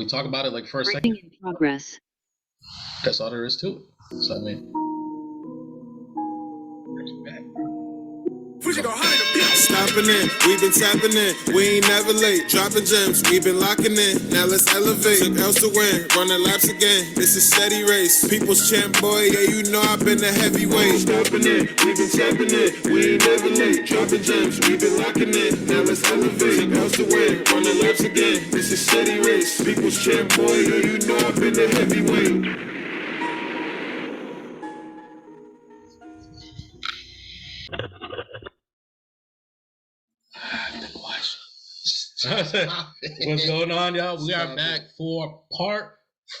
we talk about it like for a second. In progress. That's all there is to it. So I mean, stopping in, we've been tapping in, we ain't never late, dropping gems, we've been locking in, now let's elevate, took else to win, running laps again, this is steady race, people's champ boy, yeah you know I've been the heavyweight, stopping in, we've been tapping in, we ain't never late, dropping gems, we've been locking in, now let's elevate, took else to win, running laps again, this is steady race, people's champ boy, yeah you know I've been the heavyweight. What's going on, y'all? We are back for part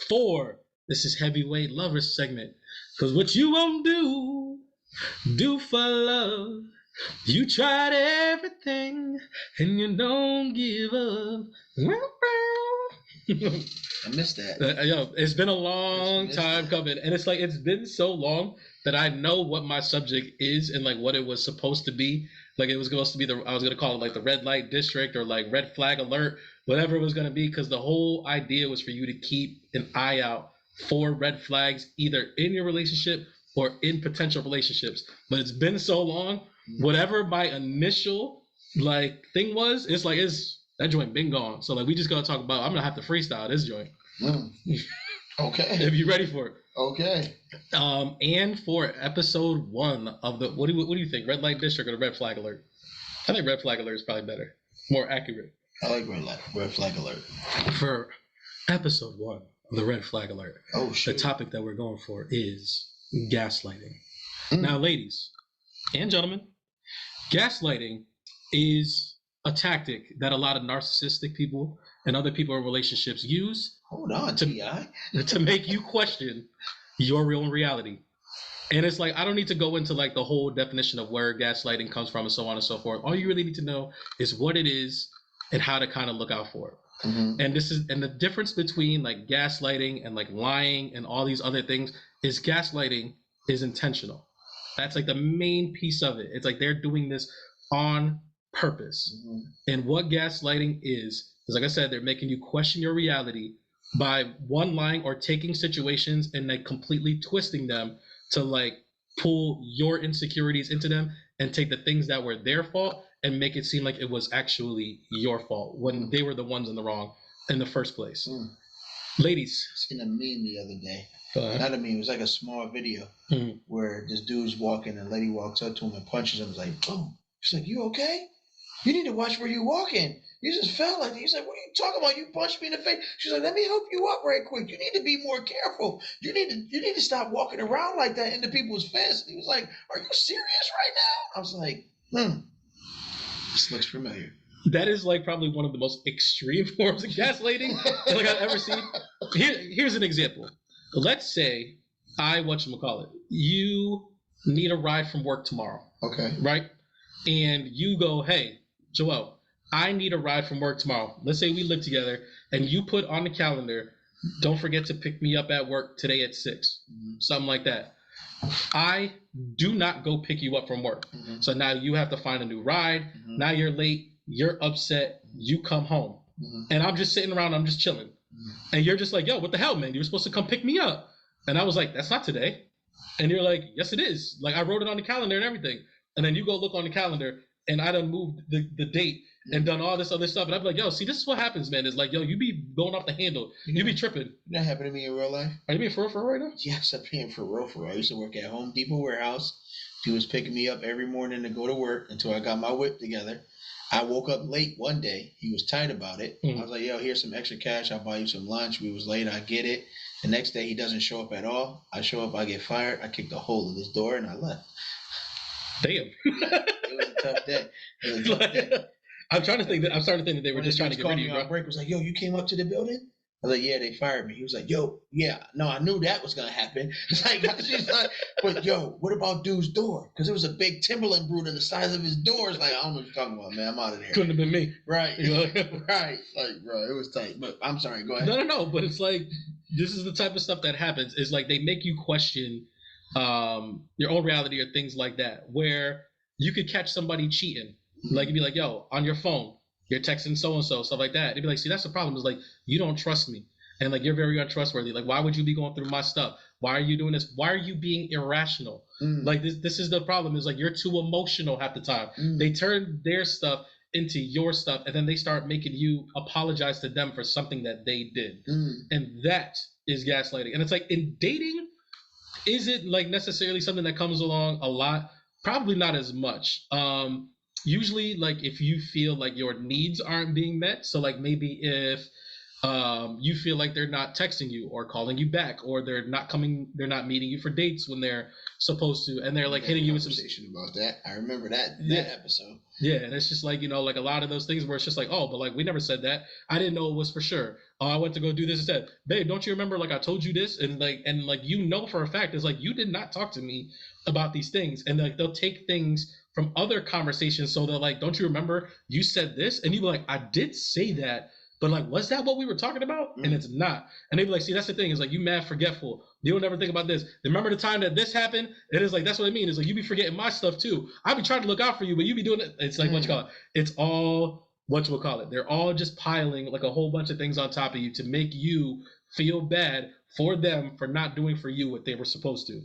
4. This is Heavyweight Lovers segment. Because what you won't do for love. You tried everything and you don't give up. I missed that. Yo, it's been a long time coming. And it's like, it's been so long that I know what my subject is and like what it was supposed to be. Like it was supposed to be I was going to call it like the red light district or like red flag alert, whatever it was going to be. Because the whole idea was for you to keep an eye out for red flags, either in your relationship or in potential relationships. But it's been so long, whatever my initial like thing was, it's like, that joint been gone. So like we just got to talk about, I'm going to have to freestyle this joint. Okay. If you're ready for it. Okay. And for episode 1 of the, what do you think? Red light district or the red flag alert? I think red flag alert is probably better, more accurate. I like red flag alert. For episode 1 of the red flag alert, the topic that we're going for is gaslighting. Now, ladies and gentlemen, gaslighting is a tactic that a lot of narcissistic people and other people in relationships use. Hold on, to make you question your real reality. And it's like, I don't need to go into like the whole definition of where gaslighting comes from and so on and so forth. All you really need to know is what it is and how to kind of look out for it. And the difference between like gaslighting and like lying and all these other things is gaslighting is intentional. That's like the main piece of it. It's like they're doing this on purpose. And what gaslighting is like I said, they're making you question your reality by one, lying or taking situations and like completely twisting them to like pull your insecurities into them and take the things that were their fault and make it seem like it was actually your fault when they were the ones in the wrong in the first place. Ladies. I seen a meme the other day. Not a meme, it was like a small video where this dude's walking and a lady walks up to him and punches him. It's like, boom. She's like, you okay? You need to watch where you're walking. You just felt like, he's like, what are you talking about? You punched me in the face. She's like, let me help you up right quick. You need to be more careful. You need to stop walking around like that into people's face. He was like, are you serious right now? I was like, this looks familiar. That is like probably one of the most extreme forms of gaslighting like I've ever seen. Here's an example. Let's say you need a ride from work tomorrow. Okay. Right? And you go, hey, Joel, I need a ride from work tomorrow. Let's say we live together and you put on the calendar, don't forget to pick me up at work today at 6, something like that. I do not go pick you up from work. So now you have to find a new ride. Now you're late. You're upset. You come home. And I'm just sitting around. I'm just chilling. And you're just like, yo, what the hell, man? You were supposed to come pick me up. And I was like, that's not today. And you're like, yes, it is. Like I wrote it on the calendar and everything. And then you go look on the calendar and I done moved the date and done all this other stuff. And I'm like, yo, see, this is what happens, man. It's like, yo, you be going off the handle. You be tripping. That happened to me in real life. Are you being for real right now? Yes, I'm being for real. I used to work at Home Depot warehouse. He was picking me up every morning to go to work until I got my whip together. I woke up late one day. He was tight about it. I was like, yo, here's some extra cash. I'll buy you some lunch. We was late. I get it. The next day, he doesn't show up at all. I show up. I get fired. I kicked a hole in his door and I left. Damn. It was a tough day. I'm starting to think that they were just trying to get rid of you, bro. Break was like, yo, you came up to the building? I was like, yeah, they fired me. He was like, yo, yeah, no, I knew that was gonna happen. It's like, she's like, but yo, what about dude's door? Because it was a big Timberland brute in the size of his door. It's like, I don't know what you're talking about, man. I'm out of there. Couldn't have been me, right? Right, like, bro, it was tight. But I'm sorry, go ahead. No. But it's like, this is the type of stuff that happens. Is like they make you question your own reality or things like that, where you could catch somebody cheating. Like you'd be like, yo, on your phone, you're texting so-and-so, stuff like that. They'd be like, see, that's the problem, is like, you don't trust me. And like, you're very untrustworthy. Like, why would you be going through my stuff? Why are you doing this? Why are you being irrational? Like, this is the problem, is like, you're too emotional half the time. They turn their stuff into your stuff, and then they start making you apologize to them for something that they did. And that is gaslighting. And it's like, in dating, is it like necessarily something that comes along a lot? Probably not as much. Usually, like, if you feel like your needs aren't being met, so like maybe if you feel like they're not texting you or calling you back, or they're not meeting you for dates when they're supposed to, and they're like hitting you with some conversation about that. I remember that episode. Yeah, and it's just like, like a lot of those things where it's just like, oh, but like, we never said that. I didn't know it was for sure. Oh, I went to go do this instead. Babe, don't you remember, like, I told you this? And like for a fact, it's like, you did not talk to me about these things. And like, they'll take things from other conversations. So they're like, don't you remember you said this? And you be like, I did say that, but like, was that what we were talking about? And it's not. And they be like, see, that's the thing, is like, you mad forgetful. You don't ever think about this. Remember the time that this happened? It is like, that's what I mean. It's like, you be forgetting my stuff too. I be trying to look out for you, but you be doing it. It's like, what you call it? It's all, what you will call it? They're all just piling like a whole bunch of things on top of you to make you feel bad for them for not doing for you what they were supposed to.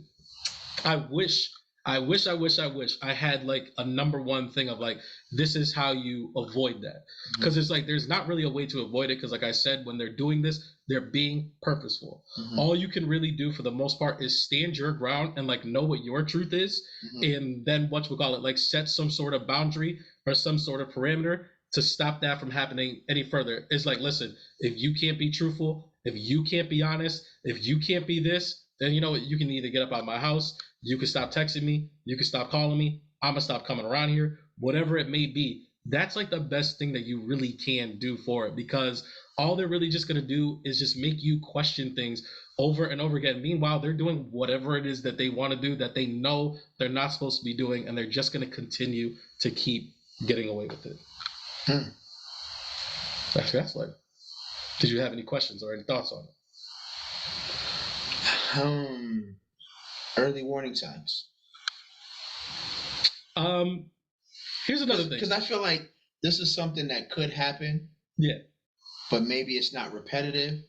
I wish I had like a number one thing of like, this is how you avoid that. Because it's like, there's not really a way to avoid it. Because like I said, when they're doing this, they're being purposeful. All you can really do for the most part is stand your ground and like know what your truth is. And then what you call it, like set some sort of boundary or some sort of parameter to stop that from happening any further. It's like, listen, if you can't be truthful, if you can't be honest, if you can't be this, then you know what, you can either get up out of my house, you can stop texting me, you can stop calling me, I'm gonna stop coming around here, whatever it may be. That's like the best thing that you really can do for it, because all they're really just gonna do is just make you question things over and over again. Meanwhile, they're doing whatever it is that they want to do that they know they're not supposed to be doing, and they're just gonna continue to keep getting away with it. That's gaslighting. Did you have any questions or any thoughts on it? Early warning signs. Here's another thing. Because I feel like this is something that could happen. Yeah. But maybe it's not repetitive.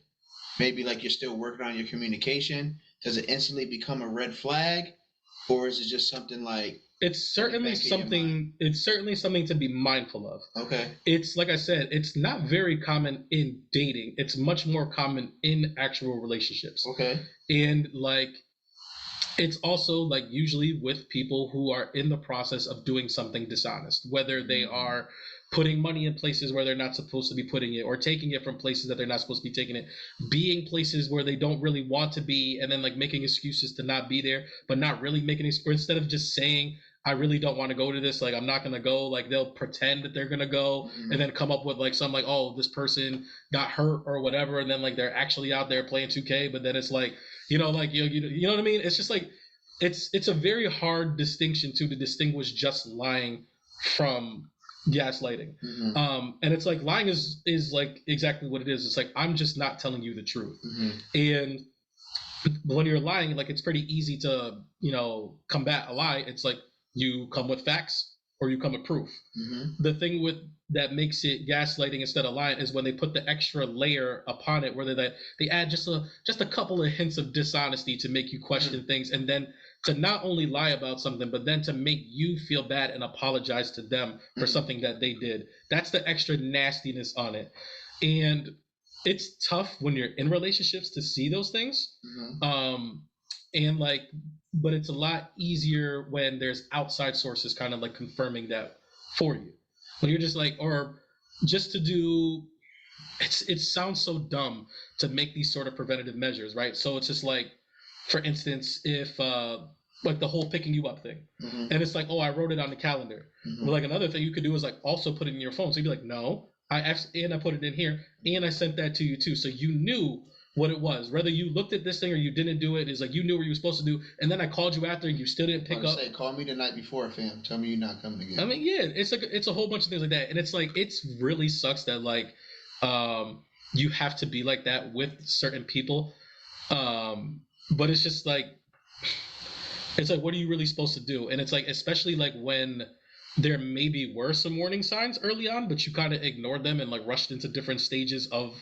Maybe like you're still working on your communication. Does it instantly become a red flag? Or is it just something like... It's certainly something to be mindful of. Okay. It's like I said, it's not very common in dating. It's much more common in actual relationships. Okay. And like, it's also like usually with people who are in the process of doing something dishonest, whether they are putting money in places where they're not supposed to be putting it, or taking it from places that they're not supposed to be taking it, being places where they don't really want to be, and then like making excuses to not be there, but not really making excuses. Or instead of just saying, I really don't want to go to this, like I'm not going to go, like they'll pretend that they're going to go and then come up with like some like, oh, this person got hurt or whatever, and then like they're actually out there playing 2K, but then it's like, you know what I mean? It's just like, it's a very hard distinction to distinguish just lying from gaslighting. And it's like, lying is like exactly what it is. It's like, I'm just not telling you the truth. And when you're lying, like it's pretty easy to, combat a lie. It's like you come with facts or you come with proof. The thing with that makes it gaslighting instead of lying is when they put the extra layer upon it, where they add just a couple of hints of dishonesty to make you question things, and then to not only lie about something, but then to make you feel bad and apologize to them for something that they did. That's the extra nastiness on it. And it's tough when you're in relationships to see those things. And like, but it's a lot easier when there's outside sources kind of like confirming that for you. When you're just like, or just to do, it sounds so dumb to make these sort of preventative measures, right? So it's just like, for instance, if like the whole picking you up thing, and it's like, oh, I wrote it on the calendar. But like another thing you could do is like also put it in your phone. So you'd be like, no, I put it in here, and I sent that to you too, so you knew what it was. Whether you looked at this thing or you didn't do it, is like you knew what you were supposed to do, and then I called you after and you still didn't pick up. Call me the night before, fam. Tell me you're not coming again. I mean, yeah, it's like it's a whole bunch of things like that, and it's like it's really sucks that like you have to be like that with certain people, but it's just like, it's like, what are you really supposed to do? And it's like, especially like when there maybe were some warning signs early on, but you kind of ignored them and like rushed into different stages of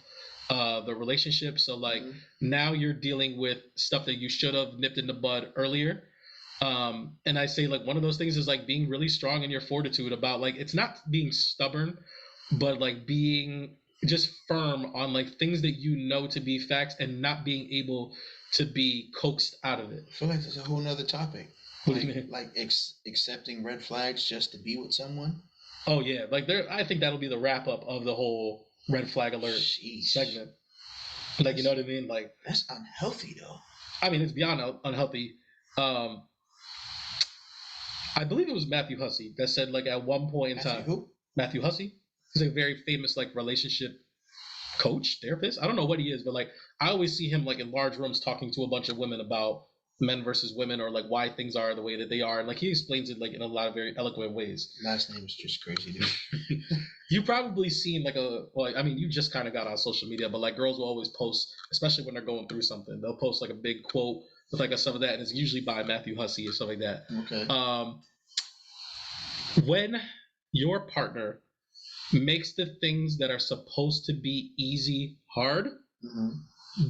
the relationship. So like now you're dealing with stuff that you should have nipped in the bud earlier. And I say like one of those things is like being really strong in your fortitude about like it's not being stubborn, but like being just firm on like things that you know to be facts and not being able to be coaxed out of it. I feel like there's a whole nother topic. What do you mean? Like accepting red flags just to be with someone. Oh yeah, like I think that'll be the wrap up of the whole red flag alert segment. Like you know what I mean? Like that's unhealthy though. I mean, it's beyond unhealthy. I believe it was Matthew Hussey that said like at one point in time. Who? Matthew Hussey. He's a very famous like relationship coach, therapist. I don't know what he is, but like I always see him like in large rooms talking to a bunch of women about men versus women or like why things are the way that they are. And like he explains it like in a lot of very eloquent ways. Last name is just crazy, dude. You probably seen like you just kind of got on social media, but like girls will always post, especially when they're going through something, they'll post like a big quote with like some of that, and it's usually by Matthew Hussey or something like that. Okay. When your partner makes the things that are supposed to be easy hard,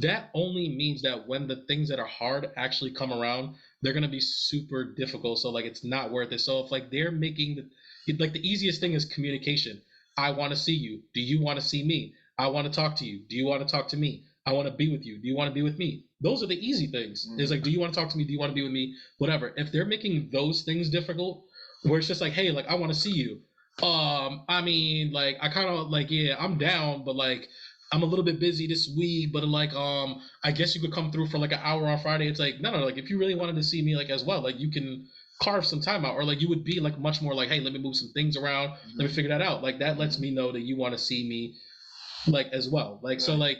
that only means that when the things that are hard actually come around, they're going to be super difficult. So like it's not worth it. So if like they're making the easiest thing is communication. I want to see you. Do you want to see me? I want to talk to you. Do you want to talk to me? I want to be with you. Do you want to be with me? Those are the easy things. It's like, do you want to talk to me? Do you want to be with me? Whatever. If they're making those things difficult, where it's just like, hey, like I want to see you. I mean, like I kind of like, yeah, I'm down, but like I'm a little bit busy this week, but like I guess you could come through for like an hour on Friday. It's like, no, like if you really wanted to see me like as well, like you can carve some time out, or like you would be like much more like, hey, let me move some things around, let me figure that out. Like that lets me know that you want to see me like as well. Like so like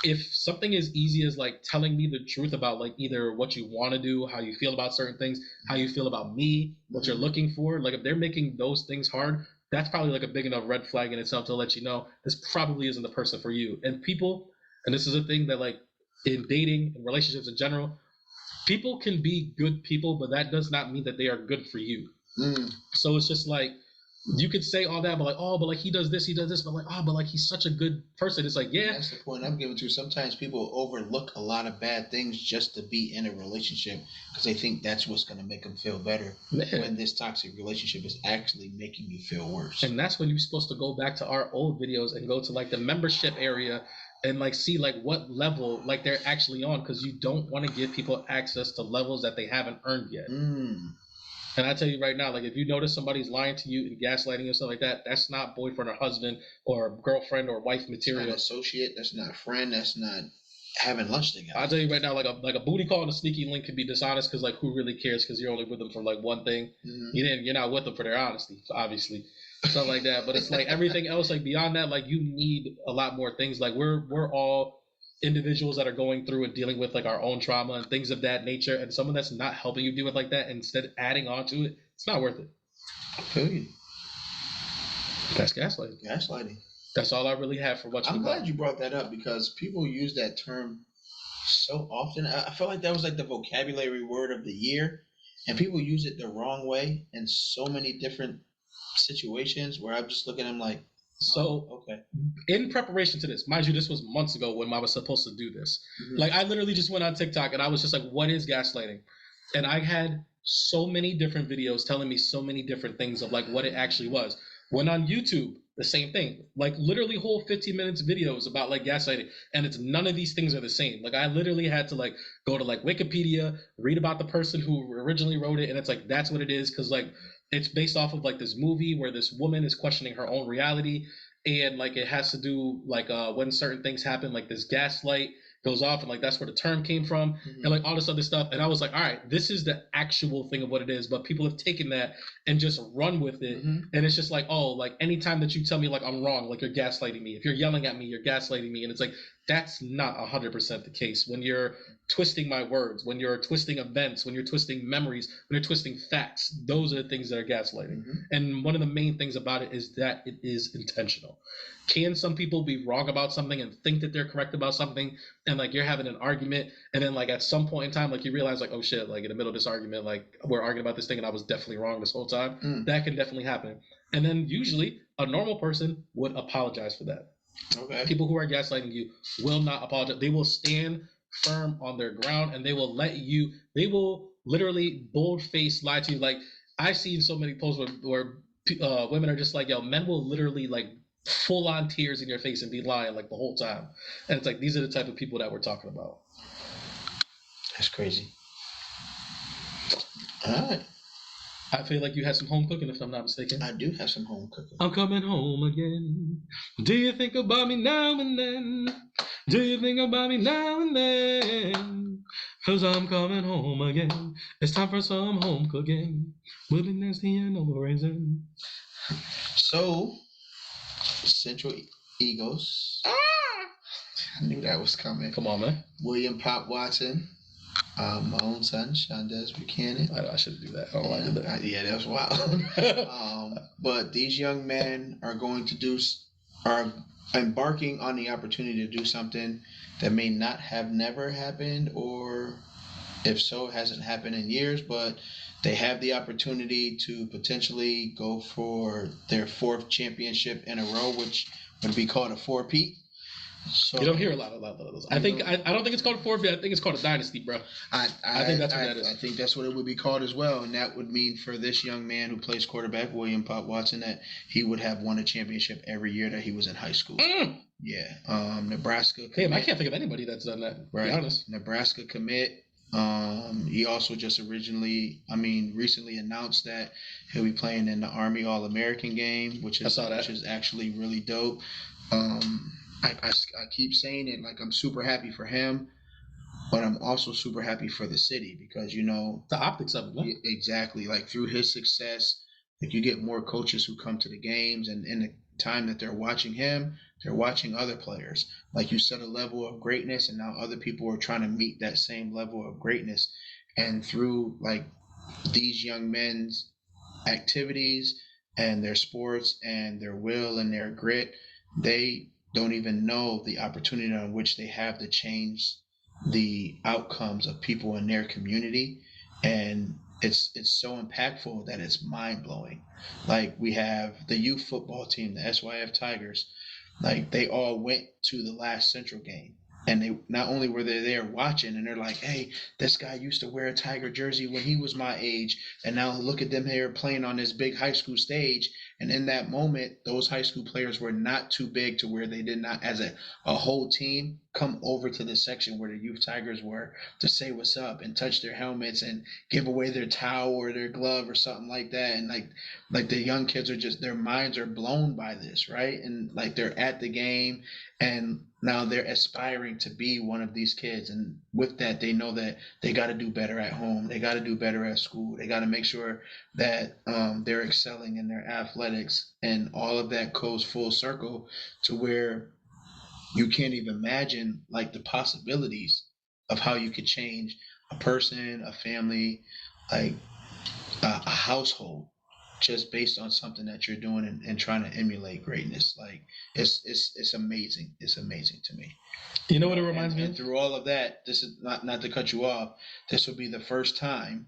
if something as easy as like telling me the truth about like either what you want to do, how you feel about certain things, how you feel about me, what you're looking for, like if they're making those things hard, that's probably like a big enough red flag in itself to let you know this probably isn't the person for you. And people, and this is a thing that like in dating and relationships in general, people can be good people, but that does not mean that they are good for you. So it's just like, you could say all that, but like, oh, but like he does this, but like, oh, but like he's such a good person. It's like, yeah. That's the point I'm giving to. Sometimes people overlook a lot of bad things just to be in a relationship because they think that's what's going to make them feel better. When this toxic relationship is actually making you feel worse. And that's when you're supposed to go back to our old videos and go to like the membership area and like see like what level like they're actually on, because you don't want to give people access to levels that they haven't earned yet. And I tell you right now, like if you notice somebody's lying to you and gaslighting and stuff like that, that's not boyfriend or husband or girlfriend or wife material. That's not associate. That's not friend. That's not having lunch together. I'll tell you right now, like a booty call and a sneaky link can be dishonest because like who really cares? Because you're only with them for like one thing. You're not with them for their honesty, obviously, something like that. But it's like everything else, like beyond that, like you need a lot more things. Like we're all individuals that are going through and dealing with like our own trauma and things of that nature, and someone that's not helping you deal with like that, instead adding on to it, it's not worth it. I feel you. That's gaslighting. That's all I really have for what I'm glad you brought that up because people use that term so often. I feel like that was like the vocabulary word of the year, and people use it the wrong way in so many different situations where I'm just looking at them like, so okay. In preparation to this, mind you, this was months ago when I was supposed to do this. Like I literally just went on TikTok and I was just like, what is gaslighting? And I had so many different videos telling me so many different things of like what it actually was. Went on YouTube, the same thing. Like literally whole 15 minutes videos about like gaslighting, and it's none of these things are the same. Like I literally had to like go to like Wikipedia, read about the person who originally wrote it, and it's like that's what it is, because like it's based off of like this movie where this woman is questioning her own reality, and like it has to do like when certain things happen, like this gaslight goes off, and like that's where the term came from, and like all this other stuff. And I was like, all right, this is the actual thing of what it is, but people have taken that and just run with it. And it's just like, oh, like anytime that you tell me like I'm wrong, like you're gaslighting me. If you're yelling at me, you're gaslighting me. And it's like That's not 100% the case. When you're twisting my words, when you're twisting events, when you're twisting memories, when you're twisting facts, those are the things that are gaslighting. Mm-hmm. And one of the main things about it is that it is intentional. Can some people be wrong about something and think that they're correct about something, and like you're having an argument, and then like at some point in time, like you realize like, oh shit, like in the middle of this argument, like we're arguing about this thing and I was definitely wrong this whole time. That can definitely happen. And then usually a normal person would apologize for that. Okay. People who are gaslighting you will not apologize. They will stand firm on their ground, and they will literally bold-faced lie to you. Like, I've seen so many posts where women are just like, yo, men will literally like full-on tears in your face and be lying like the whole time. And it's like, these are the type of people that we're talking about. That's crazy. All right. I feel like you had some home cooking, if I'm not mistaken. I do have some home cooking. I'm coming home again. Do you think about me now and then? Do you think about me now and then? 'Cause I'm coming home again. It's time for some home cooking. We'll be nasty and no raisin. So, Central Eagles. I knew that was coming. Come on, man. William Pop Watson. My own son, Shondez Buchanan. I shouldn't do that. I don't like that. Yeah, that's wild. But these young men are are embarking on the opportunity to do something that may not have never happened, or if so, hasn't happened in years, but they have the opportunity to potentially go for their 4th championship in a row, which would be called a 4-peat. So, you don't hear a lot of those. I don't think it's called a 4-peat. I think it's called a dynasty, bro. I think that's what that is. I think that's what it would be called as well, and that would mean for this young man who plays quarterback, William Pop Watson, that he would have won a championship every year that he was in high school. Yeah. Nebraska. Damn, I can't think of anybody that's done that. Right. To be honest. Nebraska commit. He also just recently announced that he'll be playing in the Army All-American game, which is actually really dope. I keep saying it, like, I'm super happy for him, but I'm also super happy for the city because, you know, the optics of it. Right? Exactly. Like, through his success, like, you get more coaches who come to the games, and in the time that they're watching him, they're watching other players. Like, you set a level of greatness, and now other people are trying to meet that same level of greatness. And through, like, these young men's activities and their sports and their will and their grit, they don't even know the opportunity on which they have to change the outcomes of people in their community. And it's so impactful that it's mind-blowing. Like, we have the youth football team, the SYF Tigers. Like, they all went to the last Central game. And they not only were they there watching, and they're like, hey, this guy used to wear a Tiger jersey when he was my age, and now look at them here playing on this big high school stage. And in that moment, those high school players were not too big to where they did not, as a whole team, come over to the section where the youth Tigers were to say what's up and touch their helmets and give away their towel or their glove or something like that. And like the young kids are just, their minds are blown by this, right? And like, they're at the game, and now they're aspiring to be one of these kids. And with that, they know that they got to do better at home. They got to do better at school. They got to make sure that they're excelling in their athletics. And all of that goes full circle to where you can't even imagine, like, the possibilities of how you could change a person, a family, like a household, just based on something that you're doing and trying to emulate greatness. Like, it's amazing. It's amazing to me. You know what it reminds me of? And through all of that, this is not to cut you off, this will be the first time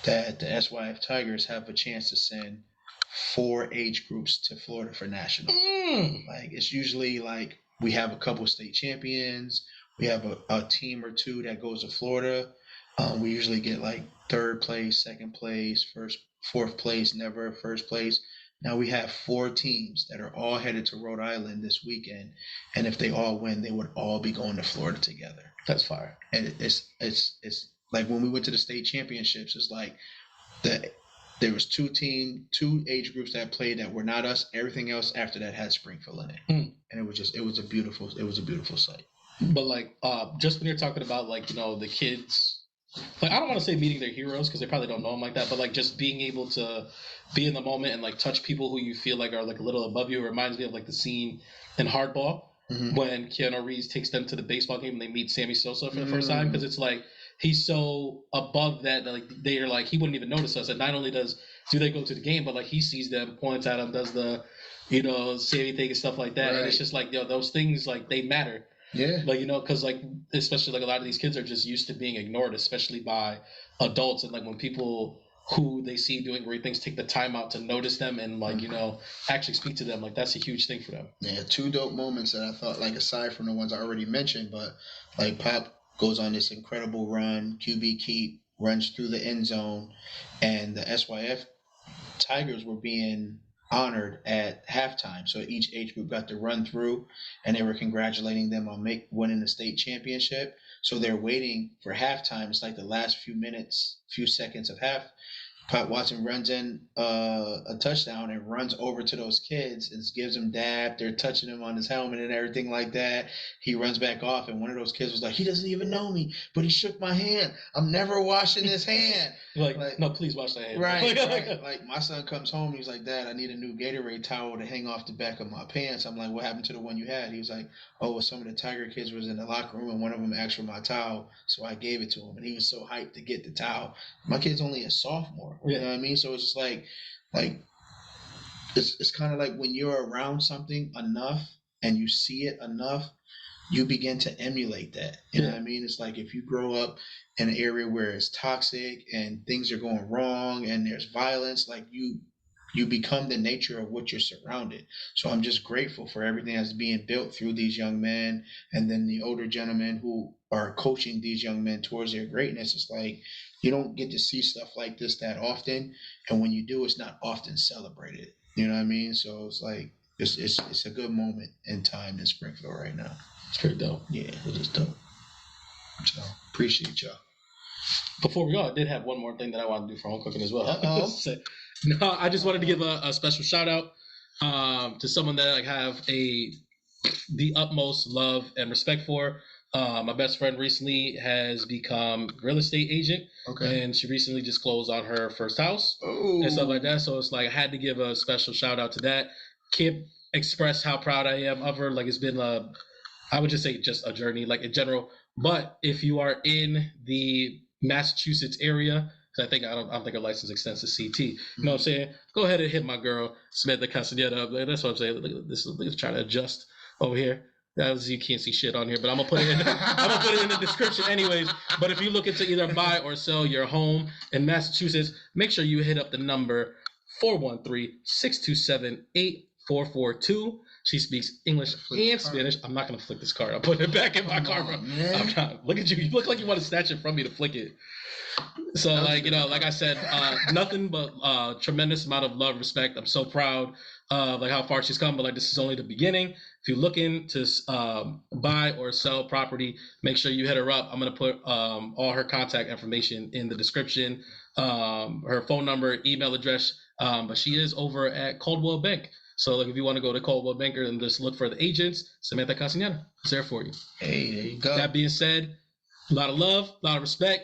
that the SYF Tigers have a chance to send 4 age groups to Florida for nationals. Like, it's usually like, we have a couple state champions. We have a team or two that goes to Florida. We usually get like 3rd place, 2nd place, 4th place, never 1st place. Now we have 4 teams that are all headed to Rhode Island this weekend. And if they all win, they would all be going to Florida together. That's fire. And it's like, when we went to the state championships, it's like there was 2 age groups that played that were not us. Everything else after that had Springfield in it. And it was a beautiful sight. But like, just when you're talking about, like, you know, the kids, like, I don't want to say meeting their heroes because they probably don't know them like that, but like, just being able to be in the moment and like touch people who you feel like are like a little above you. It reminds me of like the scene in Hardball when Keanu Reeves takes them to the baseball game and they meet Sammy Sosa for the first time, because it's like he's so above that like they're like he wouldn't even notice us. And not only do they go to the game, but like he sees them, points at them, does the Sammy thing and stuff like that. Right. And it's just like those things like they matter. Yeah. Like because like especially like a lot of these kids are just used to being ignored, especially by adults, and like when people who they see doing great things take the time out to notice them and like actually speak to them, like that's a huge thing for them. Yeah, 2 dope moments that I thought, like aside from the ones I already mentioned, but like Pop goes on this incredible run, QB keep, runs through the end zone, and the SYF Tigers were being honored at halftime. So each age group got to run through, and they were congratulating them on winning the state championship. So they're waiting for halftime. It's like the last few seconds of half. Pop Watson runs in a touchdown and runs over to those kids and gives them dab. They're touching him on his helmet and everything like that. He runs back off, and one of those kids was like, he doesn't even know me, but he shook my hand. I'm never washing his hand. like, no, please wash that hand. Right, right. Like, my son comes home, he's like, Dad, I need a new Gatorade towel to hang off the back of my pants. I'm like, what happened to the one you had? He was like, oh, well, some of the Tiger kids was in the locker room, and one of them asked for my towel, so I gave it to him. And he was so hyped to get the towel. My kid's only a sophomore. You know what I mean? So it's just like it's kind of like when you're around something enough and you see it enough, you begin to emulate that. You know what I mean? It's like if you grow up in an area where it's toxic and things are going wrong and there's violence, like you become the nature of what you're surrounded. So I'm just grateful for everything that's being built through these young men, and then the older gentlemen who are coaching these young men towards their greatness. It's like you don't get to see stuff like this that often, and when you do, it's not often celebrated. You know what I mean? So it's like it's a good moment in time in Springfield right now. It's pretty dope. Yeah, it is dope. So appreciate y'all. Before we go, I did have one more thing that I want to do for home cooking as well. No, I just wanted to give a special shout out to someone that I have the utmost love and respect for. My best friend recently has become real estate agent, and she recently just closed on her first house and stuff like that. So it's like I had to give a special shout out to that. Can't express how proud I am of her. Like it's been I would just say just a journey, like in general. But if you are in the Massachusetts area, because I don't think her license extends to CT. You know what I'm saying? Go ahead and hit my girl Samantha Castaneda up. That's what I'm saying. Look, this is trying to adjust over here. You can't see shit on here, but I'm gonna put it in. I'm gonna put it in the description anyways. But if you're looking to either buy or sell your home in Massachusetts, make sure you hit up the number 413-627-8442. She speaks English and Spanish. I'm not gonna flick this card. I'm putting it back in my car. I'm not. Look at you. You look like you want to snatch it from me to flick it. So like like I said, nothing but tremendous amount of love, respect. I'm so proud of like how far she's come, but like this is only the beginning. If you're looking to buy or sell property, make sure you hit her up. I'm gonna put all her contact information in the description, her phone number, email address. But she is over at Caldwell Bank. So like if you want to go to Caldwell Banker and just look for the agents, Samantha Castaneda is there for you. Hey, there you go. That being said, a lot of love, a lot of respect.